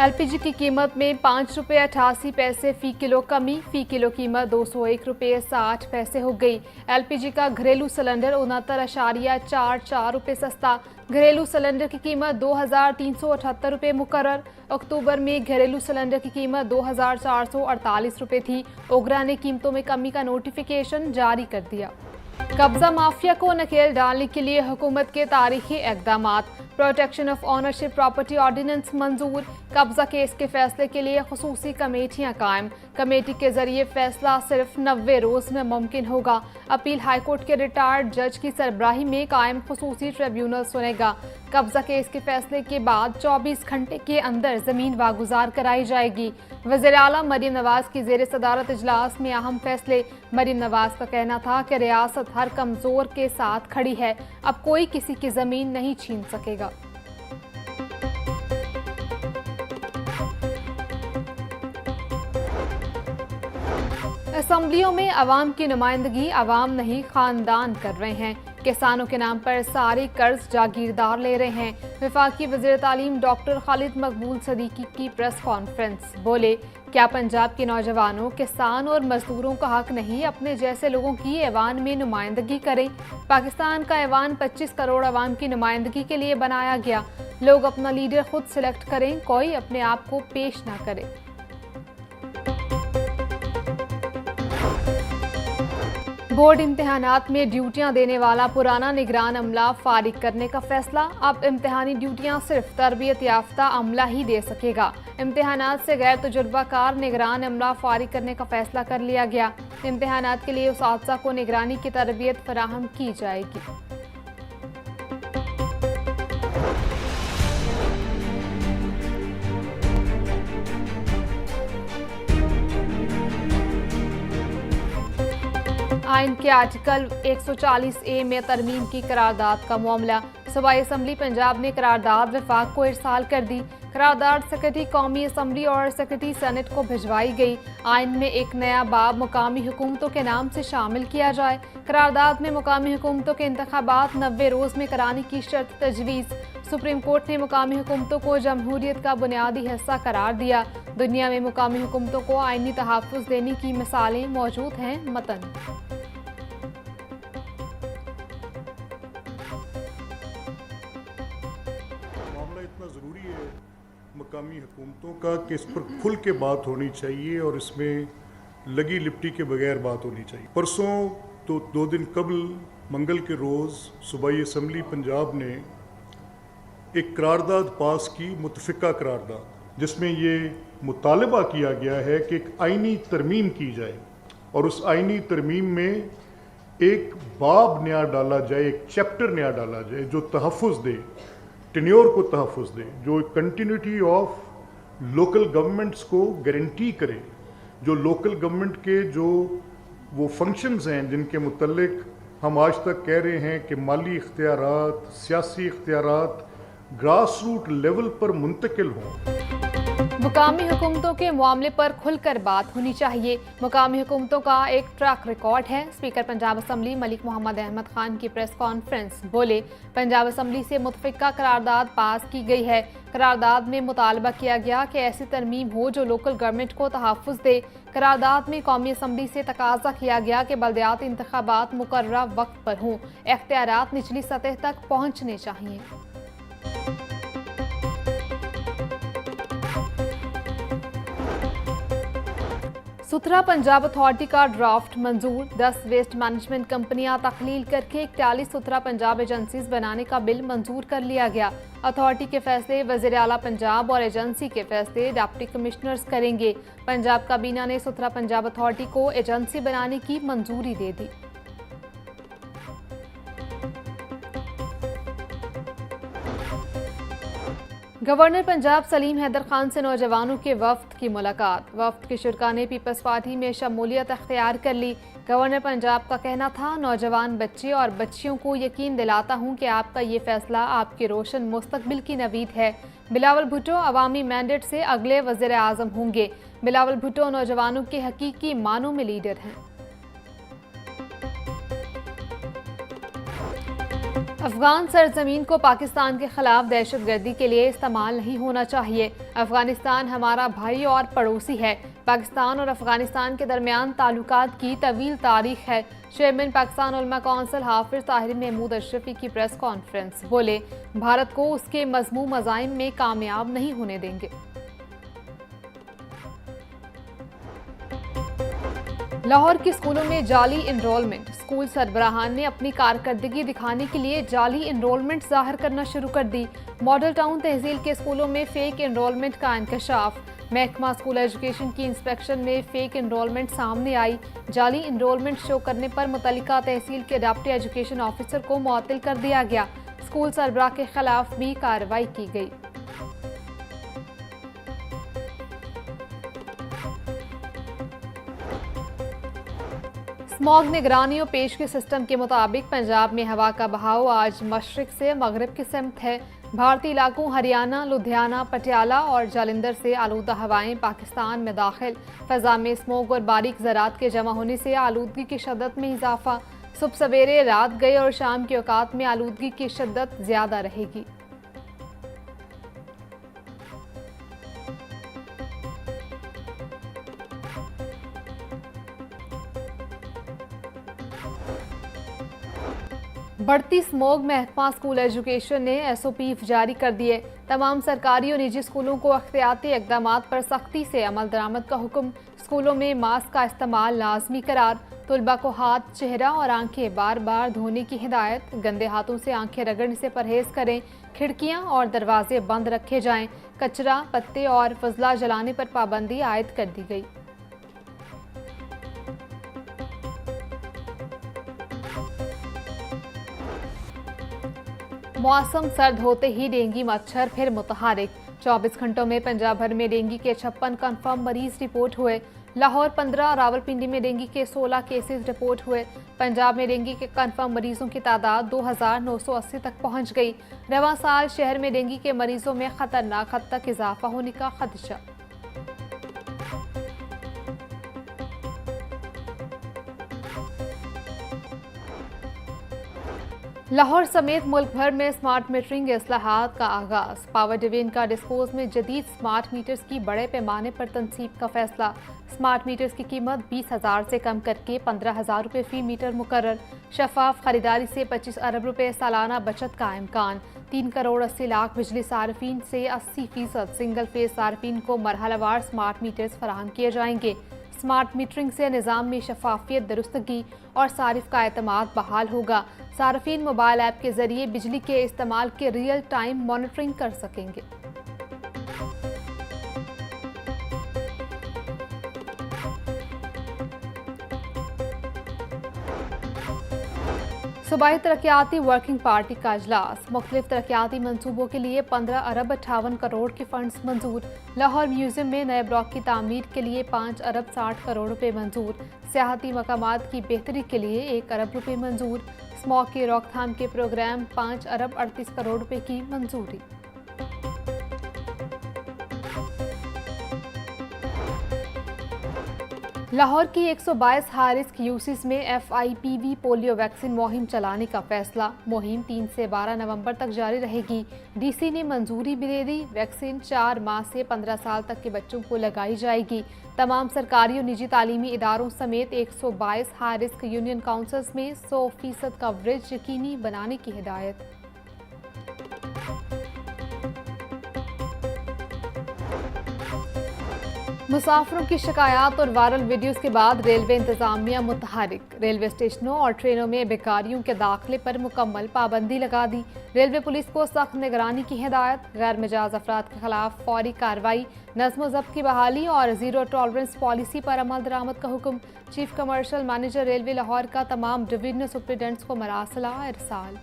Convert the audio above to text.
LPG की कीमत में 5 रुपये 88 पैसे फ़ी किलो कमी, फ़ी किलो कीमत 201 रुपये 60 पैसे हो गई। एलपीजी का घरेलू सिलेंडर 69.44 रुपये सस्ता। घरेलू सिलेंडर की कीमत 2,378 रुपये मुकर्रर। अक्टूबर में घरेलू सिलेंडर की कीमत 2,448 रुपये थी। ओगरा ने कीमतों में कमी का नोटिफिकेशन जारी कर दिया। कब्जा माफिया को नकेल डालने के लिए हुकूमत के तारीखी इक़दामात। Protection of ownership property ordinance मंजूर। कब्जा केस के फैसले के लिए खसूसी कमेटियां कायम। कमेटी के जरिए फैसला सिर्फ 90 रोज़ में मुमकिन होगा। अपील हाईकोर्ट के रिटायर्ड जज की सरबराही में कायम खसूसी ट्रिब्यूनल सुनेगा। कब्जा केस के फैसले के बाद 24 घंटे के अंदर ज़मीन वागुजार कराई जाएगी। वज़ीर आला मरीम नवाज की ज़ेर सदारत इजलास में अहम फैसले। मरीम नवाज का कहना था कि रियासत हर कमज़ोर के साथ खड़ी है, अब कोई किसी की ज़मीन नहीं छीन सकेगा। असम्बलियों में अवाम की नुमाइंदगी अवाम नहीं खानदान कर रहे हैं। किसानों के नाम पर सारे कर्ज जागीरदार ले रहे हैं। वफाकी वज़ीर तालीम डॉक्टर खालिद मकबूल सदीकी की प्रेस कॉन्फ्रेंस। बोले, क्या पंजाब के नौजवानों, किसान और मजदूरों का हक नहीं अपने जैसे लोगों की ऐवान में नुमाइंदगी करें? पाकिस्तान का ऐवान 25 करोड़ अवाम की नुमाइंदगी के लिए बनाया गया। लोग अपना लीडर खुद सिलेक्ट करें, कोई अपने आप को पेश ना करे। बोर्ड इम्तिहानात में ड्यूटियां देने वाला पुराना निगरान अमला फारिग करने का फैसला। अब इम्तिहानी ड्यूटियां सिर्फ तरबियत याफ्ता अमला ही दे सकेगा। इम्तिहानात से गैर तजुर्बाकार निगरान अमला फारिग करने का फैसला कर लिया गया। इम्तिहानात के लिए उस्ताद को निगरानी की तरबियत फराहम की जाएगी। आइन के आर्टिकल 140A में तरमीम की करारदाद का मामला। सूबाई असम्बली पंजाब ने करारदाद वफाक को इरसाल कर दी। करारदाद सेक्रेटरी कौमी असम्बली और सेक्रेटरी सेनेट को भिजवाई गई। आइन में एक नया बाब मुकामी हुकूमतों के नाम से शामिल किया जाए। करारदाद में मुकामी हुकूमतों के इंतखाबात 90 रोज़ में कराने की शर्त तजवीज़। सुप्रीम कोर्ट ने मुकामी हुकूमतों को जमहूरियत का बुनियादी हिस्सा करार दिया। दुनिया में मुकामी हुकूमतों को आइनी तहफ़्फ़ुज़ देने की मिसालें मौजूद हैं। मतन इतना ज़रूरी है मकामी हुकूमतों का कि इस पर खुल के बात होनी चाहिए और इसमें लगी लिपटी के बगैर बात होनी चाहिए। परसों तो 2 दिन कबल मंगल के रोज़ सूबाई असम्बली पंजाब ने एक करारदाद पास की, मुतफ़िका करारदाद, जिसमें ये मुतालबा किया गया है कि एक आइनी तरमीम की जाए और उस आइनी तरमीम में एक बाब नया डाला जाए, एक चैप्टर नया डाला जाए जो तहफ़्फ़ुज़ दे, टेन्योर को तहफ़्फ़ुज़ दे, जो कंटिन्यूटी ऑफ लोकल गवर्नमेंट्स को गारंटी करे, जो लोकल गवर्नमेंट के जो वो फंक्शंस हैं जिनके मुतल्लिक हम आज तक कह रहे हैं कि माली इख्तियारात, सियासी इख्तियारात ग्रास रूट लेवल पर मुंतकिल हों। मुकामी हुकूमतों के मामले पर खुलकर बात होनी चाहिए। मुकामी हुकूमतों का एक ट्रैक रिकॉर्ड है। स्पीकर पंजाब असम्बली मलिक मोहम्मद अहमद खान की प्रेस कॉन्फ्रेंस। बोले, पंजाब असम्बली से मुतफ़िका करारदाद पास की गई है। करारदाद में मुतालबा किया गया कि ऐसी तरमीम हो जो लोकल गवर्नमेंट को तहफ़्फ़ुज़ दे। करारदाद में कौमी असम्बली से तकाजा किया गया कि बल्दियाती इंतखाबात मुकर्ररा वक्त पर हों। इख्तियारात निचली सतह तक पहुँचने चाहिए। सुथरा पंजाब अथॉरिटी का ड्राफ्ट मंजूर। 10 वेस्ट मैनेजमेंट कंपनियां तख्लील करके 41 सुथरा पंजाब एजेंसीज बनाने का बिल मंजूर कर लिया गया। अथॉरिटी के फैसले वज़ीर आला पंजाब और एजेंसी के फैसले डिप्टी कमिश्नर्स करेंगे। पंजाब काबीना ने सुथरा पंजाब अथॉरिटी को एजेंसी बनाने की मंजूरी दे दी। गवर्नर पंजाब सलीम हैदर खान से नौजवानों के वफ्द की मुलाकात। वफ्द के शुरा ने पीपल्स पार्टी में शमूलियत अख्तियार कर ली। गवर्नर पंजाब का कहना था, नौजवान बच्चे और बच्चियों को यकीन दिलाता हूं कि आपका ये फैसला आपके रोशन मुस्तकबिल की नवीद है। बिलावल भुट्टो अवामी मैंडेट से अगले वज़ीर आज़म होंगे। बिलावल भुट्टो नौजवानों के हकीकी मानों में लीडर हैं। अफगान सरजमीन को पाकिस्तान के खिलाफ दहशतगर्दी के लिए इस्तेमाल नहीं होना चाहिए। अफगानिस्तान हमारा भाई और पड़ोसी है। पाकिस्तान और अफगानिस्तान के दरमियान ताल्लुकात की तवील तारीख है। चेयरमैन पाकिस्तान उलमा कौंसिल हाफिज ताहिर महमूद अशरफी की प्रेस कॉन्फ्रेंस। बोले, भारत को उसके मज़मूम अज़ाइम में कामयाब नहीं होने देंगे। लाहौर के स्कूलों में जाली इनरोलमेंट। स्कूल सरबराहान ने अपनी कारकर्दगी दिखाने के लिए जाली इनरोलमेंट जाहिर करना शुरू कर दी। मॉडल टाउन तहसील के स्कूलों में फेक इनरोलमेंट का इंकशाफ। महकमा स्कूल एजुकेशन की इंस्पेक्शन में फेक इनरोलमेंट सामने आई। जाली इनरोलमेंट शो करने पर मुतल्लिका तहसील के डिप्टी एजुकेशन ऑफिसर को मुअत्तल कर दिया गया। स्कूल सरबराह के खिलाफ भी कार्रवाई की गई। स्मॉग निगरानी और पेशगी सिस्टम के मुताबिक पंजाब में हवा का बहाव आज मशरिक से मगरिब की सिमत है। भारतीय इलाकों हरियाणा, लुधियाना, पटियाला और जालंधर से आलूदा हवाएं पाकिस्तान में दाखिल। फ़ज़ा में स्मोग और बारीक ज़रात के जमा होने से आलूदगी की शिद्दत में इजाफा। सुबह सवेरे, रात गए और शाम के औकात में आलूदगी की शिद्दत ज़्यादा रहेगी। बढ़ती स्मोग महकमा स्कूल एजुकेशन ने SOP जारी कर दिए। तमाम सरकारी और निजी स्कूलों को अख्तियाती इक़दाम पर सख्ती से अमल दरामद का हुक्म। स्कूलों में मास्क का इस्तेमाल लाजमी करार। तुलबा को हाथ, चेहरा और आंखें बार बार धोने की हिदायत। गंदे हाथों से आंखें रगड़ने से परहेज करें। खिड़कियां और दरवाजे बंद रखे जाएं। कचरा, पत्ते और फजला जलाने पर पाबंदी आयद कर दी गई। मौसम सर्द होते ही डेंगू मच्छर फिर मुतहरिक। 24 घंटों में पंजाब भर में डेंगू के 56 कन्फर्म मरीज रिपोर्ट हुए। लाहौर 15, रावलपिंडी में डेंगू के 16 केसेस रिपोर्ट हुए। पंजाब में डेंगू के कन्फर्म मरीजों की तादाद 2980 तक पहुंच गई। रवां साल शहर में डेंगू के मरीजों में खतरनाक हद तक इजाफा होने का खदशा। लाहौर समेत मुल्क भर में स्मार्ट मीटरिंग इस्लाहात का आगाज। पावर डिवीजन का डिस्पोज में जदीद स्मार्ट मीटर्स की बड़े पैमाने पर तनसीब का फैसला। स्मार्ट मीटर्स की कीमत 20,000 से कम करके 15,000 रुपये फी मीटर मुकर्रर। शफाफ खरीदारी से 25 अरब रुपये सालाना बचत का इम्कान। 3 करोड़ 80 लाख बिजली सार्फिन से 80% सिंगल फेज सार्फिन को मरहलावार स्मार्ट मीटर्स फराहम किए जाएंगे। स्मार्ट मीटरिंग से निज़ाम में शफाफियत, दुरुस्तगी और सारिफ का एतमाद बहाल होगा। सार्फिन मोबाइल ऐप के जरिए बिजली के इस्तेमाल के रियल टाइम मॉनिटरिंग कर सकेंगे। सूबाई तरक्याती वर्किंग पार्टी का इजलास। मुख्तलिफ तरक्याती मनसूबों के लिए 15 अरब 58 करोड़ के फंड्स मंजूर। लाहौर म्यूजियम में नए ब्लॉक की तामीर के लिए 5 अरब 60 करोड़ रुपए मंजूर। सियाहती मकामात की बेहतरी के लिए 1 अरब रुपए मंजूर। स्मॉग की रोकथाम के प्रोग्राम 5 अरब 38 करोड़ रुपए की मंजूरी। लाहौर की 122 हाई रिस्क यूसीज में FIPV पोलियो वैक्सीन मुहिम चलाने का फैसला। मुहिम 3 से 12 नवंबर तक जारी रहेगी। DC ने मंजूरी भी दे दी। वैक्सीन 4 माह से 15 साल तक के बच्चों को लगाई जाएगी। तमाम सरकारी और निजी तालीमी इदारों समेत 122 हाई रिस्क यूनियन काउंसिल्स में 100% कवरेज यकीनी बनाने की हिदायत। मुसाफिरों की शिकायत और वायरल वीडियोस के बाद रेलवे इंतजामिया मुतहरिक। रेलवे स्टेशनों और ट्रेनों में बेकारियों के दाखिले पर मुकम्मल पाबंदी लगा दी। रेलवे पुलिस को सख्त निगरानी की हिदायत। गैर मिजाज अफराद के खिलाफ फौरी कार्रवाई। नज़्म ज़ब्त की बहाली और जीरो टॉलरेंस पॉलिसी पर अमल दरामद का हुक्म। Chief commercial manager railway Lahore का तमाम डिवीजनल सुपरिटेंडेंट्स को मरासला इरसाल।